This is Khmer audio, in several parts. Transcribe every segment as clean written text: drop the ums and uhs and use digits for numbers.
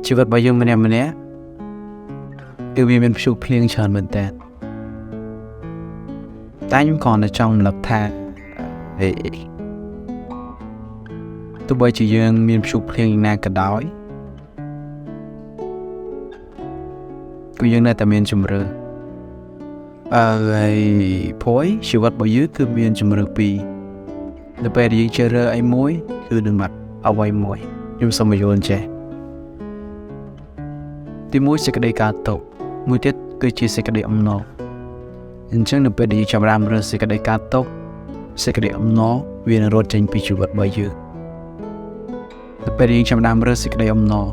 ชีวิตរបស់យើងម្នាក់ៗគឺវាមានព្យុះភ្លៀងច្រើនមែនតើតែខ្ញុំគ្រាន់តែចង់រំលឹកថាទោះបីជាយើងមានព្យុះភ្លៀងយ៉ាងណាក៏ដោយគឺយើងនៅតែមានជំរឿហើយព្រោះជីវិតរបស់យើងគឺមានជំរឿពីរនៅពេលដែលយើងជ្រើសរើសអីមួយគឺនឹងមកអ្វីមួយខ្ញុំសូមបញ្យល់ចេះទីមួយសេចក្តីការទុកមួយទៀតគឺជាសេចក្តីអំណរអញ្ចឹងនៅពេលដែលយើងចាប់ផ្ដើមរើសសេចក្តីការទុកសេចក្តីអំណរវានឹងរត់ចេញពីជីវិតរបស់យើងនៅពេលដែលយើងចាប់ផ្ដើមរើសសេចក្តីអំណរ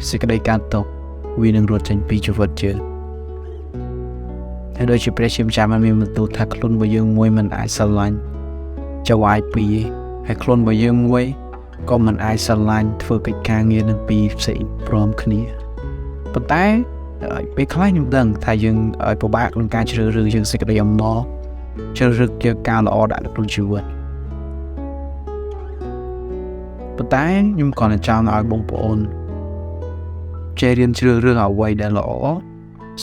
សេចក្តីការទុកវានឹងរត់ចេញពីជីវិតយើងហើយដូចជាព្រះជាម្ចាស់បានមានបន្ទូលថាខ្លួនរបស់យើងមួយមិនអាចស្រឡាញ់ចៅហ្វាយពីរហើយខ្លួនរបស់យើងមួយក៏មិនអាចស្រឡាញ់ធ្វើកិច្ចការងារនឹងពីរផ្សេងព្រមគ្នាប៉ុន្តែពេលខ្លះខ្ញុំដឹងថាយើងពិបាកក្នុងការជ្រើសរើសយើងសេចក្តីអំណរជ្រើសរើសយកការល្អដាក់ក្នុងជីវិតប៉ុន្តែខ្ញុំគ្រាន់តែចង់ឲ្យបងប្អូនចេះរៀនជ្រើសរើសអ្វីដែលល្អ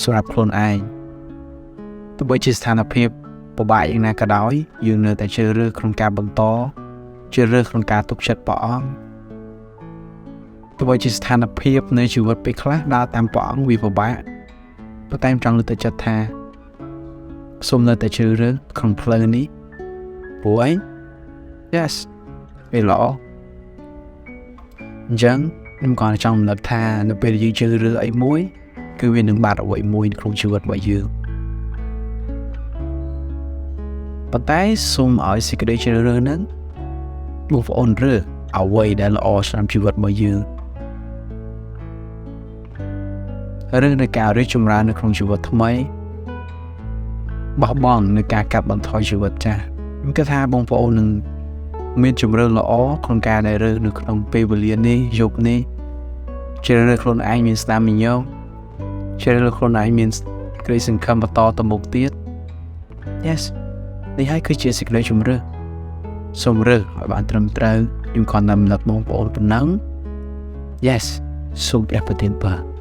សម្រាប់ខ្លួនឯងទោះបីជាស្ថានភាពពិបាកយ៉ាងណាក៏ដោយយើងនៅតែជ្រើសរើសក្នុងការបន្តជ្រើសរើសក្នុងការទុកចិត្តព្រះអង្គទោះបីជាស្ថានភាពនៃជីវិតពេលខ្លះដើរតាមព្រះអង្គវាពិបាកប៉ុន្តែខ្ញុំចង់លើកទឹកចិត្តថាសូមនៅតែជ្រើសរើសក្នុងផ្លូវនេះព្រោះអី yes វាល្អអញ្ចឹងខ្ញុំក៏ចង់រំលឹកថានៅពេលយើងជ្រើសរើសអីមួយគឺវានឹងបាត់អ្វីមួយក្នុងជីវិតរបស់យើងប៉ុន្តែសូមឲ្យសេចក្តីជ្រើសរើសហ្នឹងបងប្អូនរើសអ្វីដែលល្អសម្រាប់ជីវិតរបស់យើងឬនៅការរីកចម្រើននៅក្នុងជីវិតថ្មីបោះបង់នៅការកាត់បន្ថយជីវិតចាស់ខ្ញុំគិតថាបងប្អូននឹងមានជម្រើសល្អក្នុងការដែលរើសនៅក្នុងពេលវេលានេះយប់នេះជ្រើសរើសខ្លួនឯងមានស្នាមញញឹមជ្រើសរើសខ្លួនឯងមានក្តីសង្ឃឹមបន្តទៅមុខទៀត yes នេះហើយគឺជាសេចក្តីជម្រើសសូមរើសឲ្យបានត្រឹមត្រូវខ្ញុំគ្រាន់តែរំលឹកបងប្អូនប៉ុណ្ណឹង yes សូមព្រះប្រទានពរ